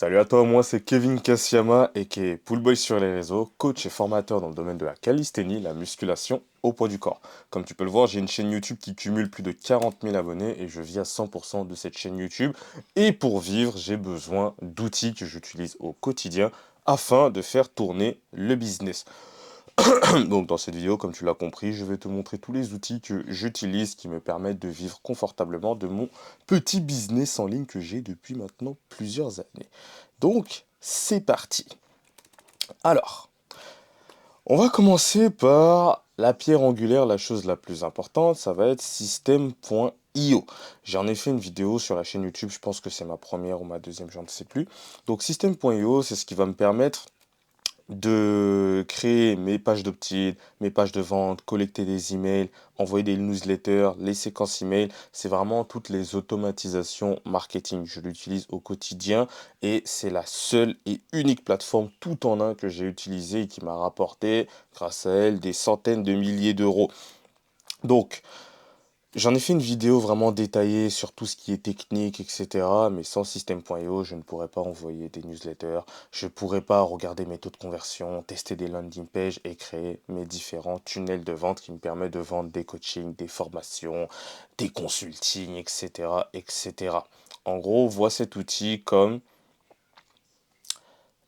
Salut à toi, moi c'est Kevin Kassiama et qui est Poolboy sur les réseaux, coach et formateur dans le domaine de la calisthénie, la musculation au poids du corps. Comme tu peux le voir, j'ai une chaîne YouTube qui cumule plus de 40 000 abonnés et je vis à 100% de cette chaîne YouTube. Et pour vivre, j'ai besoin d'outils que j'utilise au quotidien afin de faire tourner le business. Donc dans cette vidéo, comme tu l'as compris, je vais te montrer tous les outils que j'utilise qui me permettent de vivre confortablement de mon petit business en ligne que j'ai depuis maintenant plusieurs années. Donc, c'est parti. Alors, on va commencer par la pierre angulaire, la chose la plus importante, ça va être system.io. J'en ai fait une vidéo sur la chaîne YouTube, je pense que c'est ma première ou ma deuxième, je ne sais plus. Donc system.io, c'est ce qui va me permettre de créer mes pages d'opt-in, mes pages de vente, collecter des emails, envoyer des newsletters, les séquences emails. C'est vraiment toutes les automatisations marketing. Je l'utilise au quotidien et c'est la seule et unique plateforme tout en un que j'ai utilisée et qui m'a rapporté, grâce à elle, des centaines de milliers d'euros. Donc, j'en ai fait une vidéo vraiment détaillée sur tout ce qui est technique, etc. Mais sans System.io, je ne pourrais pas envoyer des newsletters, je ne pourrais pas regarder mes taux de conversion, tester des landing pages et créer mes différents tunnels de vente qui me permettent de vendre des coachings, des formations, des consultings, etc., etc. En gros, vois cet outil comme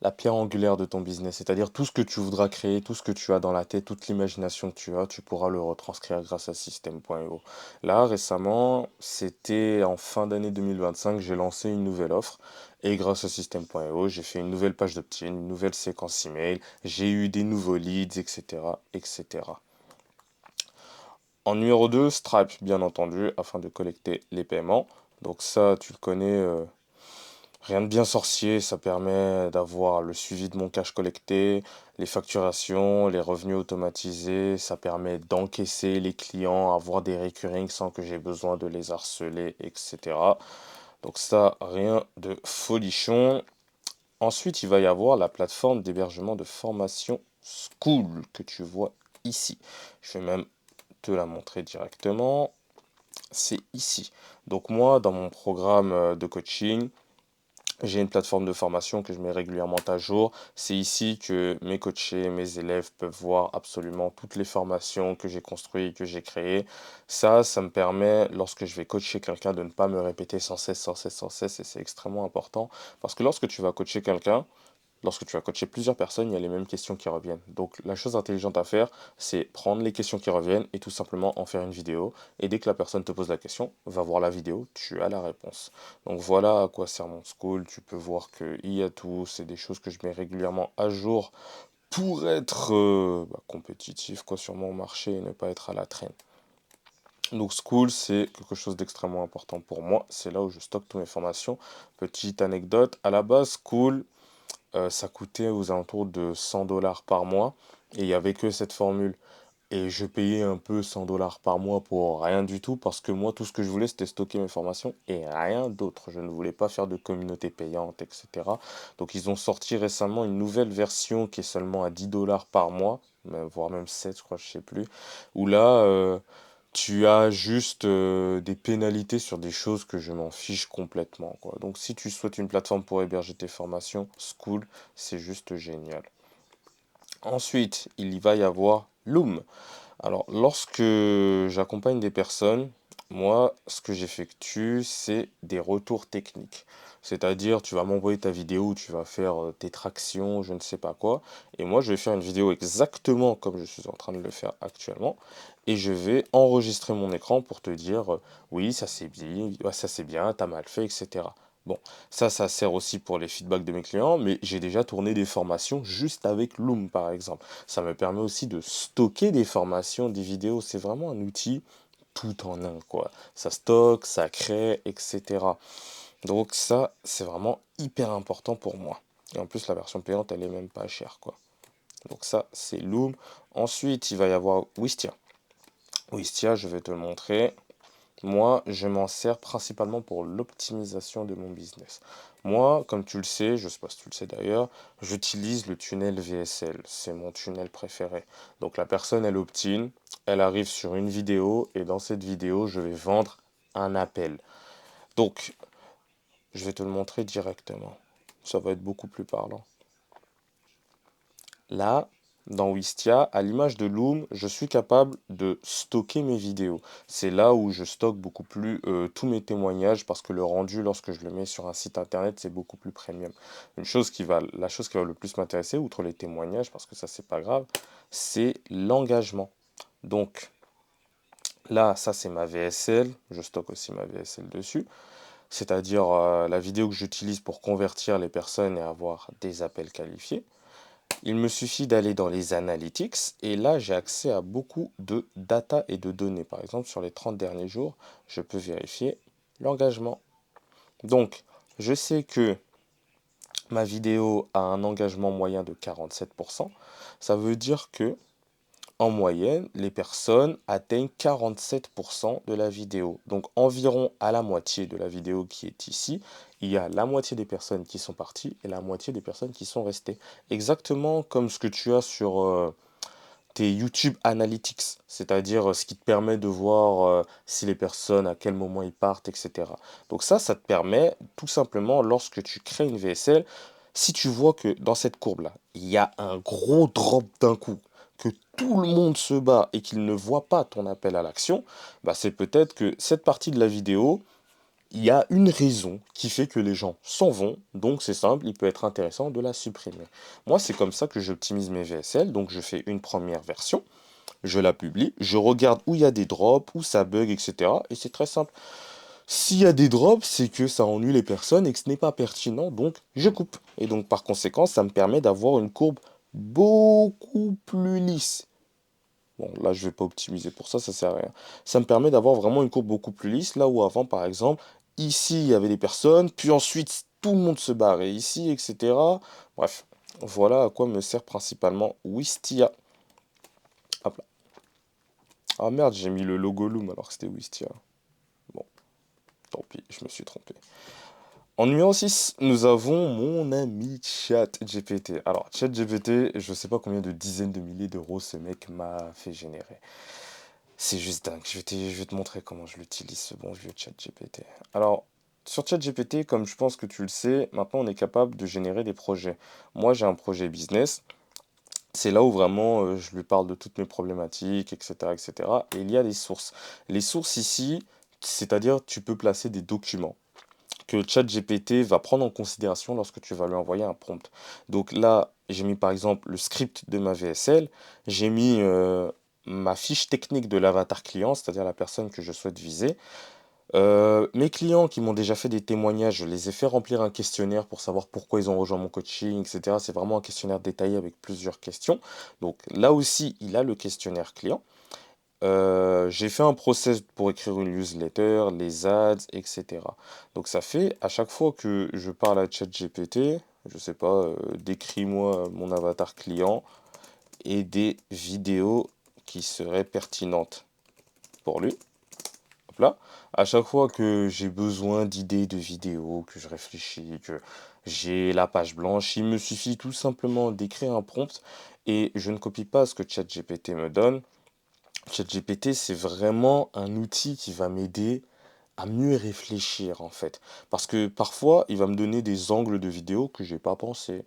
la pierre angulaire de ton business, c'est-à-dire tout ce que tu voudras créer, tout ce que tu as dans la tête, toute l'imagination que tu as, tu pourras le retranscrire grâce à System.io. Là, récemment, c'était en fin d'année 2025, j'ai lancé une nouvelle offre et grâce à System.io, j'ai fait une nouvelle page d'opt-in, une nouvelle séquence email, j'ai eu des nouveaux leads, etc., etc. En numéro 2, Stripe, bien entendu, afin de collecter les paiements. Donc ça, tu le connais, rien de bien sorcier, ça permet d'avoir le suivi de mon cash collecté, les facturations, les revenus automatisés, ça permet d'encaisser les clients, avoir des recurring sans que j'ai besoin de les harceler, etc. Donc ça, rien de folichon. Ensuite, il va y avoir la plateforme d'hébergement de formation School que tu vois ici. Je vais même te la montrer directement. C'est ici. Donc moi, dans mon programme de coaching, j'ai une plateforme de formation que je mets régulièrement à jour. C'est ici que mes coachés, mes élèves peuvent voir absolument toutes les formations que j'ai construites, que j'ai créées. Ça me permet, lorsque je vais coacher quelqu'un, de ne pas me répéter sans cesse, sans cesse, sans cesse. Et c'est extrêmement important. Parce que lorsque tu vas coacher quelqu'un, lorsque tu vas coacher plusieurs personnes, il y a les mêmes questions qui reviennent. Donc la chose intelligente à faire, c'est prendre les questions qui reviennent et tout simplement en faire une vidéo. Et dès que la personne te pose la question, va voir la vidéo, tu as la réponse. Donc voilà à quoi sert mon school. Tu peux voir qu'il y a tout. C'est des choses que je mets régulièrement à jour pour être compétitif quoi, sur mon marché et ne pas être à la traîne. Donc School, c'est quelque chose d'extrêmement important pour moi. C'est là où je stocke toutes mes formations. Petite anecdote, à la base, School, ça coûtait aux alentours de 100 dollars par mois et il n'y avait que cette formule. Et je payais un peu 100 dollars par mois pour rien du tout parce que moi, tout ce que je voulais, c'était stocker mes formations et rien d'autre. Je ne voulais pas faire de communauté payante, etc. Donc, ils ont sorti récemment une nouvelle version qui est seulement à 10 dollars par mois, voire même 7, je crois, je sais plus, où là, tu as juste des pénalités sur des choses que je m'en fiche complètement, quoi. Donc, si tu souhaites une plateforme pour héberger tes formations, School, c'est juste génial. Ensuite, il y va y avoir Loom. Alors, lorsque j'accompagne des personnes, moi, ce que j'effectue, c'est des retours techniques. C'est-à-dire, tu vas m'envoyer ta vidéo où tu vas faire tes tractions, je ne sais pas quoi. Et moi, je vais faire une vidéo exactement comme je suis en train de le faire actuellement. Et je vais enregistrer mon écran pour te dire, oui, ça c'est bien, t'as mal fait, etc. Bon, ça sert aussi pour les feedbacks de mes clients, mais j'ai déjà tourné des formations juste avec Loom, par exemple. Ça me permet aussi de stocker des formations, des vidéos. C'est vraiment un outil tout en un, quoi. Ça stocke, ça crée, etc. Donc ça, c'est vraiment hyper important pour moi. Et en plus, la version payante, elle est même pas chère, quoi. Donc ça, c'est Loom. Ensuite, il va y avoir Wistia. Wistia, je vais te le montrer. Moi, je m'en sers principalement pour l'optimisation de mon business. Moi, comme tu le sais, je ne sais pas si tu le sais d'ailleurs, j'utilise le tunnel VSL. C'est mon tunnel préféré. Donc la personne, elle opt-in, elle arrive sur une vidéo et dans cette vidéo, je vais vendre un appel. Donc, je vais te le montrer directement. Ça va être beaucoup plus parlant. Là, dans Wistia, à l'image de Loom, je suis capable de stocker mes vidéos. C'est là où je stocke beaucoup plus tous mes témoignages parce que le rendu, lorsque je le mets sur un site internet, c'est beaucoup plus premium. La chose qui va le plus m'intéresser, outre les témoignages, parce que ça, c'est pas grave, c'est l'engagement. Donc là, ça, c'est ma VSL. Je stocke aussi ma VSL dessus. C'est-à-dire la vidéo que j'utilise pour convertir les personnes et avoir des appels qualifiés. Il me suffit d'aller dans les analytics et là, j'ai accès à beaucoup de data et de données. Par exemple, sur les 30 derniers jours, je peux vérifier l'engagement. Donc, je sais que ma vidéo a un engagement moyen de 47%. Ça veut dire que, en moyenne, les personnes atteignent 47% de la vidéo. Donc, environ à la moitié de la vidéo qui est ici, il y a la moitié des personnes qui sont parties et la moitié des personnes qui sont restées. Exactement comme ce que tu as sur tes YouTube Analytics, c'est-à-dire ce qui te permet de voir si les personnes, à quel moment ils partent, etc. Donc ça te permet tout simplement, lorsque tu crées une VSL, si tu vois que dans cette courbe-là, il y a un gros drop d'un coup, que tout le monde se bat et qu'il ne voit pas ton appel à l'action, bah c'est peut-être que cette partie de la vidéo, il y a une raison qui fait que les gens s'en vont, donc c'est simple, il peut être intéressant de la supprimer. Moi, c'est comme ça que j'optimise mes VSL, donc je fais une première version, je la publie, je regarde où il y a des drops, où ça bug, etc. Et c'est très simple. S'il y a des drops, c'est que ça ennuie les personnes et que ce n'est pas pertinent, donc je coupe. Et donc par conséquent, ça me permet d'avoir une courbe beaucoup plus lisse. Bon, là, je vais pas optimiser pour ça, ça sert à rien. Ça me permet d'avoir vraiment une courbe beaucoup plus lisse, là où avant, par exemple, ici, il y avait des personnes, puis ensuite, tout le monde se barrait ici, etc. Bref, voilà à quoi me sert principalement Wistia. Hop là. Ah merde, j'ai mis le logo Loom alors que c'était Wistia. Bon, tant pis, je me suis trompé. En numéro 6, nous avons mon ami ChatGPT. Alors, ChatGPT, je sais pas combien de dizaines de milliers d'euros ce mec m'a fait générer. C'est juste dingue. Je vais te montrer comment je l'utilise, ce bon vieux ChatGPT. Alors, sur ChatGPT, comme je pense que tu le sais, maintenant on est capable de générer des projets. Moi, j'ai un projet business. C'est là où vraiment je lui parle de toutes mes problématiques, etc., etc. Et il y a des sources. Les sources ici, c'est-à-dire tu peux placer des documents que ChatGPT va prendre en considération lorsque tu vas lui envoyer un prompt. Donc là, j'ai mis par exemple le script de ma VSL, j'ai mis ma fiche technique de l'avatar client, c'est-à-dire la personne que je souhaite viser. Mes clients qui m'ont déjà fait des témoignages, je les ai fait remplir un questionnaire pour savoir pourquoi ils ont rejoint mon coaching, etc. C'est vraiment un questionnaire détaillé avec plusieurs questions. Donc là aussi, il a le questionnaire client. J'ai fait un process pour écrire une newsletter, les ads, etc. Donc ça fait à chaque fois que je parle à ChatGPT, je sais pas, décris-moi mon avatar client et des vidéos qui seraient pertinentes pour lui. Hop là. À chaque fois que j'ai besoin d'idées de vidéos, que je réfléchis, que j'ai la page blanche, il me suffit tout simplement d'écrire un prompt et je ne copie pas ce que ChatGPT me donne. ChatGPT, c'est vraiment un outil qui va m'aider à mieux réfléchir en fait. Parce que parfois, il va me donner des angles de vidéo que j'ai pas pensé.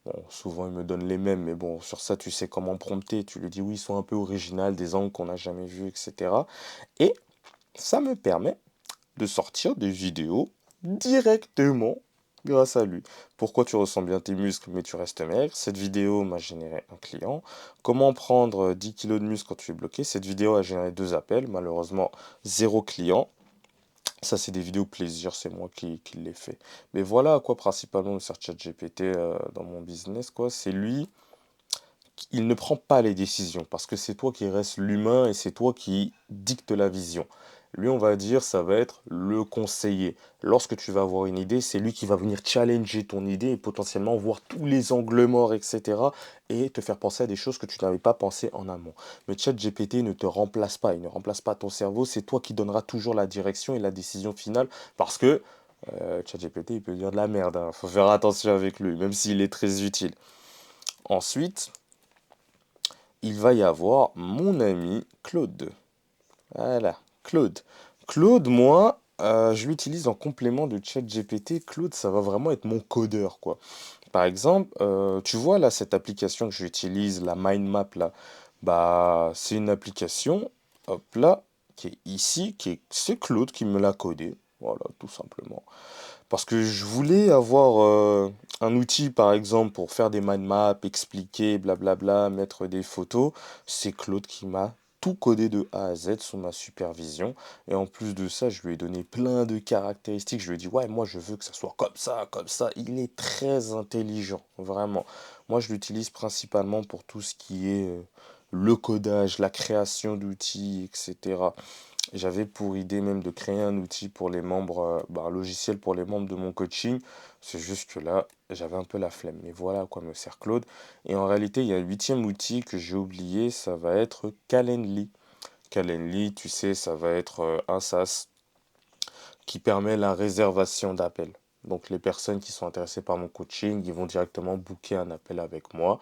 Bon, souvent, il me donne les mêmes, mais bon, sur ça, tu sais comment prompter. Tu lui dis oui, ils sont un peu originales, des angles qu'on n'a jamais vus, etc. Et ça me permet de sortir des vidéos directement grâce à lui. Pourquoi tu ressens bien tes muscles mais tu restes maigre? Cette vidéo m'a généré un client. Comment prendre 10 kilos de muscle quand tu es bloqué? Cette vidéo a généré deux appels, malheureusement zéro client. Ça, c'est des vidéos plaisir, c'est moi qui l'ai fait. Mais voilà à quoi principalement me sert ChatGPT dans mon business, quoi. C'est lui, il ne prend pas les décisions parce que c'est toi qui restes l'humain et c'est toi qui dicte la vision. Lui, on va dire, ça va être le conseiller. Lorsque tu vas avoir une idée, c'est lui qui va venir challenger ton idée et potentiellement voir tous les angles morts, etc. et te faire penser à des choses que tu n'avais pas pensé en amont. Mais ChatGPT ne te remplace pas, il ne remplace pas ton cerveau, c'est toi qui donneras toujours la direction et la décision finale parce que ChatGPT, il peut dire de la merde, hein. Faut faire attention avec lui, même s'il est très utile. Ensuite, il va y avoir mon ami Claude. Voilà, Claude. Claude, moi, Je l'utilise en complément de ChatGPT. Claude, ça va vraiment être mon codeur, quoi. Par exemple, tu vois là, cette application que j'utilise, la mind map là, bah, c'est une application, hop là, qui est ici, c'est Claude qui me l'a codé. Voilà, tout simplement. Parce que je voulais avoir un outil, par exemple, pour faire des mind maps, expliquer, blablabla, mettre des photos. C'est Claude qui m'a tout codé de A à Z sous ma supervision. Et en plus de ça, je lui ai donné plein de caractéristiques. Je lui ai dit, ouais, moi, je veux que ça soit comme ça, comme ça. Il est très intelligent, vraiment. Moi, je l'utilise principalement pour tout ce qui est le codage, la création d'outils, etc. J'avais pour idée même de créer un outil pour les membres, bah, un logiciel pour les membres de mon coaching. C'est juste que là, j'avais un peu la flemme. Mais voilà à quoi me sert Claude. Et en réalité, il y a un huitième outil que j'ai oublié, ça va être Calendly. Calendly, tu sais, ça va être un SaaS qui permet la réservation d'appels. Donc les personnes qui sont intéressées par mon coaching, ils vont directement booker un appel avec moi.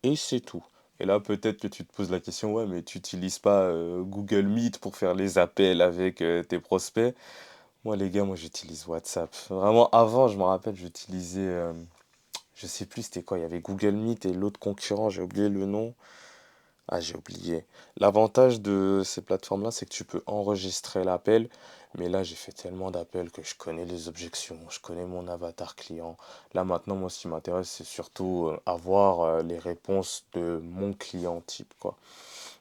Et c'est tout. Et là, peut-être que tu te poses la question, ouais, mais tu n'utilises pas Google Meet pour faire les appels avec tes prospects. Moi, les gars, moi, j'utilise WhatsApp. Vraiment, avant, je me rappelle, j'utilisais, je sais plus c'était quoi, il y avait Google Meet et l'autre concurrent, j'ai oublié le nom. Ah, j'ai oublié. L'avantage de ces plateformes-là, c'est que tu peux enregistrer l'appel. Mais là, j'ai fait tellement d'appels que je connais les objections, je connais mon avatar client. Là, maintenant, moi, ce qui m'intéresse, c'est surtout avoir les réponses de mon client type, quoi.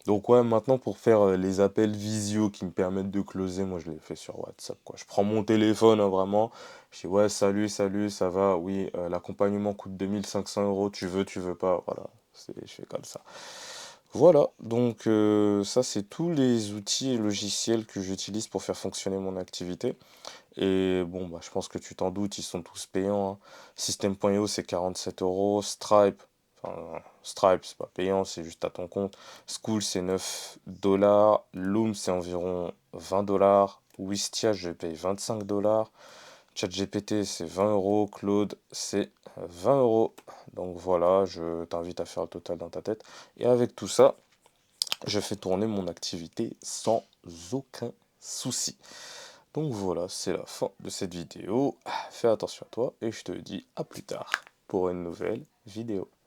Donc, ouais, maintenant, pour faire les appels visio qui me permettent de closer, moi, je les fais sur WhatsApp, quoi. Je prends mon téléphone, hein, vraiment. Je dis, ouais, salut, salut, ça va? Oui, l'accompagnement coûte 2500 euros. Tu veux pas? Voilà, je fais comme ça. Voilà, donc ça c'est tous les outils et logiciels que j'utilise pour faire fonctionner mon activité. Et bon, bah, je pense que tu t'en doutes, ils sont tous payants, hein. System.io c'est 47 euros, Stripe, Stripe c'est pas payant, c'est juste à ton compte. School c'est 9 dollars, Loom c'est environ 20 dollars, Wistia je paye 25 dollars. ChatGPT, c'est 20 euros. Claude, c'est 20 euros. Donc voilà, je t'invite à faire le total dans ta tête. Et avec tout ça, je fais tourner mon activité sans aucun souci. Donc voilà, c'est la fin de cette vidéo. Fais attention à toi et je te dis à plus tard pour une nouvelle vidéo.